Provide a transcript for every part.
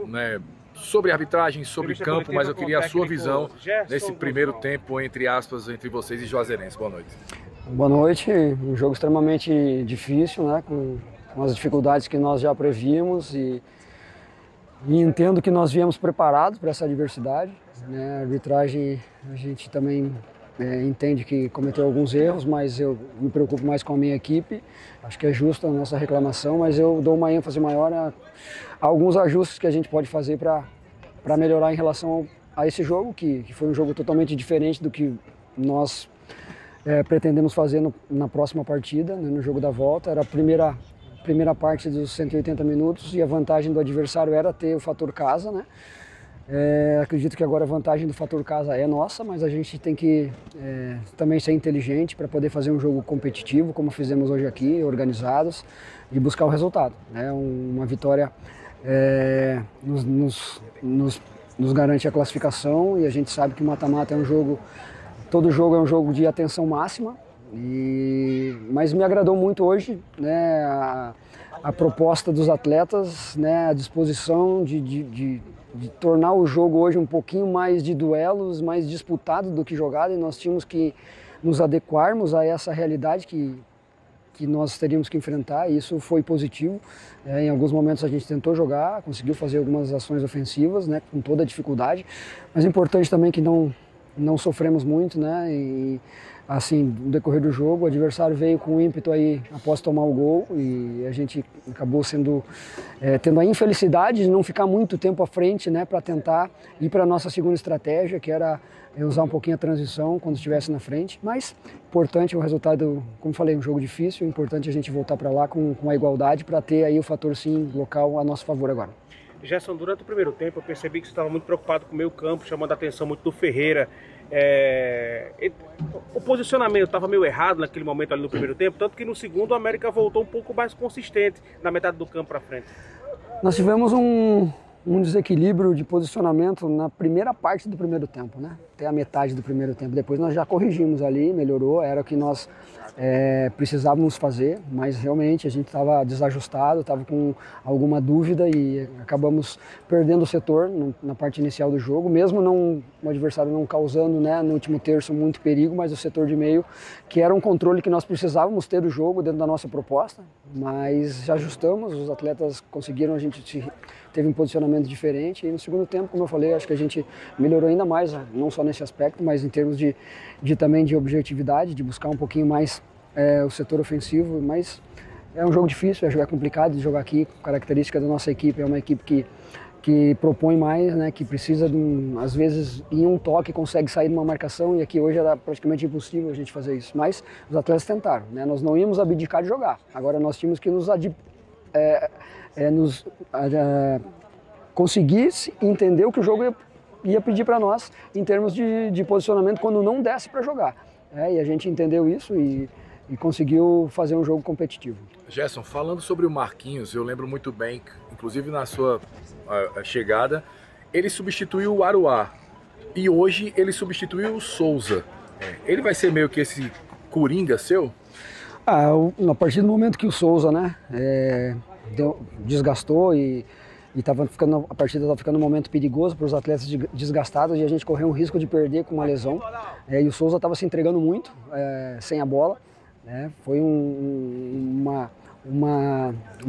né, sobre arbitragem, sobre campo, mas eu queria a sua visão nesse primeiro tempo, entre aspas, entre vocês e Juazeirense. Boa noite. Boa noite, um jogo extremamente difícil, né, com as dificuldades que nós já prevíamos e entendo que nós viemos preparados para essa adversidade, né. A arbitragem, a gente também entende que cometeu alguns erros, mas eu me preocupo mais com a minha equipe. Acho que é justa a nossa reclamação, mas eu dou uma ênfase maior a alguns ajustes que a gente pode fazer para melhorar em relação a esse jogo, que foi um jogo totalmente diferente do que nós pretendemos fazer na próxima partida, né, no jogo da volta. Era a primeira parte dos 180 minutos e a vantagem do adversário era ter o fator casa, né? Acredito que agora a vantagem do fator casa é nossa, mas a gente tem que também ser inteligente para poder fazer um jogo competitivo, como fizemos hoje aqui, organizados, e buscar o resultado, né? Uma vitória nos garante a classificação, e a gente sabe que o mata-mata é um jogo, todo jogo é um jogo de atenção máxima, mas me agradou muito hoje, né, a proposta dos atletas, né, a disposição de tornar o jogo hoje um pouquinho mais de duelos, mais disputado do que jogado, e nós tínhamos que nos adequarmos a essa realidade que nós teríamos que enfrentar, e isso foi positivo. Em alguns momentos a gente tentou jogar, conseguiu fazer algumas ações ofensivas, né, com toda a dificuldade, mas é importante também que não sofremos muito, né, e assim, no decorrer do jogo, o adversário veio com ímpeto aí após tomar o gol, e a gente acabou tendo a infelicidade de não ficar muito tempo à frente, né, para tentar ir para a nossa segunda estratégia, que era usar um pouquinho a transição quando estivesse na frente. Mas importante o resultado, como falei, um jogo difícil, é importante a gente voltar para lá com a igualdade para ter aí o fator sim local a nosso favor agora. Gerson, durante o primeiro tempo eu percebi que você estava muito preocupado com o meio campo, chamando a atenção muito do Ferreira. O posicionamento estava meio errado naquele momento ali no primeiro tempo, tanto que no segundo o América voltou um pouco mais consistente na metade do campo para frente. Nós tivemos um desequilíbrio de posicionamento na primeira parte do primeiro tempo, né? Até a metade do primeiro tempo. Depois nós já corrigimos ali, melhorou, era o que nós precisávamos fazer, mas realmente a gente estava desajustado, estava com alguma dúvida e acabamos perdendo o setor na parte inicial do jogo, mesmo o adversário não causando, né, no último terço muito perigo, mas o setor de meio, que era um controle que nós precisávamos ter do jogo dentro da nossa proposta, mas já ajustamos, os atletas conseguiram, a gente teve um posicionamento diferente, e no segundo tempo, como eu falei, acho que a gente melhorou ainda mais, não só nesse aspecto, mas em termos também de objetividade, de buscar um pouquinho mais o setor ofensivo. Mas é um jogo difícil, é complicado de jogar aqui. A característica da nossa equipe é uma equipe que propõe mais, né, que precisa às vezes em um toque consegue sair de uma marcação, e aqui hoje era praticamente impossível a gente fazer isso, mas os atletas tentaram, né? Nós não íamos abdicar de jogar, agora nós tínhamos que conseguir entender o que o jogo ia pedir para nós em termos de posicionamento quando não desse para jogar. E a gente entendeu isso e conseguiu fazer um jogo competitivo. Gerson, falando sobre o Marquinhos, eu lembro muito bem, inclusive na sua chegada, ele substituiu o Aruá e hoje ele substituiu o Souza. Ele vai ser meio que esse coringa seu? A partir do momento que o Souza, né, desgastou e a partida estava ficando um momento perigoso para os atletas desgastados, e a gente correu um risco de perder com uma lesão, e o Souza estava se entregando muito sem a bola, né? Foi uma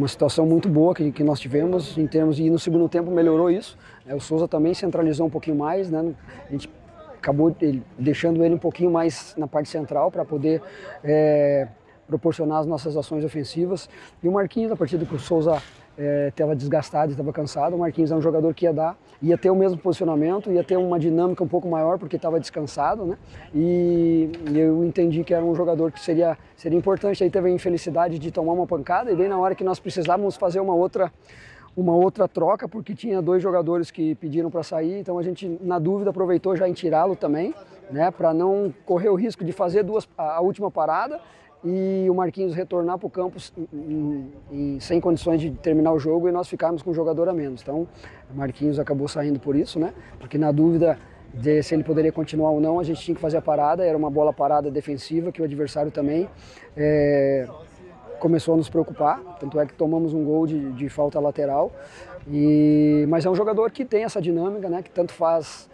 situação muito boa que nós tivemos em termos, e no segundo tempo melhorou isso. O Souza também centralizou um pouquinho mais, né? A gente acabou deixando ele um pouquinho mais na parte central para poder proporcionar as nossas ações ofensivas. E o Marquinhos, a partir do que o Souza estava desgastado, estava cansado, o Marquinhos é um jogador que ia ter o mesmo posicionamento, ia ter uma dinâmica um pouco maior porque estava descansado, né? E eu entendi que era um jogador que seria importante. Aí teve a infelicidade de tomar uma pancada, e bem na hora que nós precisávamos fazer uma outra troca, porque tinha dois jogadores que pediram para sair, então a gente, na dúvida, aproveitou já em tirá-lo também, né, para não correr o risco de fazer a última parada e o Marquinhos retornar para o campo sem condições de terminar o jogo e nós ficarmos com um jogador a menos. Então, o Marquinhos acabou saindo por isso, né? Porque na dúvida de se ele poderia continuar ou não, a gente tinha que fazer a parada. Era uma bola parada defensiva que o adversário também começou a nos preocupar, tanto é que tomamos um gol de falta lateral, Mas é um jogador que tem essa dinâmica, né, que tanto faz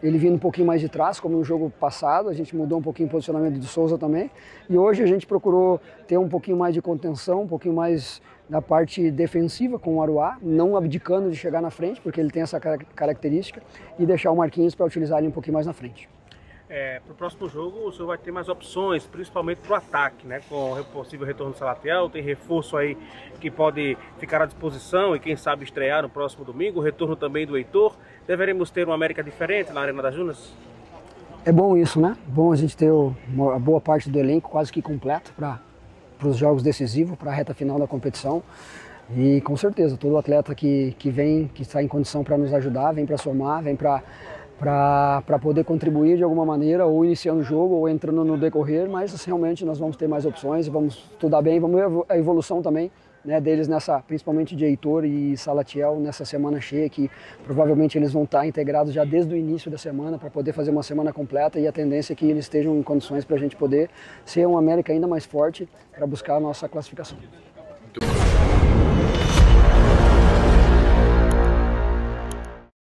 ele vindo um pouquinho mais de trás, como no jogo passado, a gente mudou um pouquinho o posicionamento do Souza também, e hoje a gente procurou ter um pouquinho mais de contenção, um pouquinho mais da parte defensiva com o Aruá, não abdicando de chegar na frente, porque ele tem essa característica, e deixar o Marquinhos para utilizar ele um pouquinho mais na frente. Para o próximo jogo o senhor vai ter mais opções, principalmente para o ataque, né? Com o possível retorno do Salatiel, tem reforço aí que pode ficar à disposição e quem sabe estrear no próximo domingo, o retorno também do Heitor. Deveremos ter uma América diferente na Arena das Dunas? É bom isso, né? Bom a gente ter a boa parte do elenco quase que completo para os jogos decisivos, para a reta final da competição. E com certeza, todo atleta que vem, que está em condição para nos ajudar, vem para somar, vem para poder contribuir de alguma maneira, ou iniciando o jogo, ou entrando no decorrer, mas realmente nós vamos ter mais opções, vamos estudar bem, vamos ver a evolução também, né, deles, principalmente de Heitor e Salatiel, nessa semana cheia, que provavelmente eles vão estar integrados já desde o início da semana, para poder fazer uma semana completa, e a tendência é que eles estejam em condições para a gente poder ser um América ainda mais forte, para buscar a nossa classificação.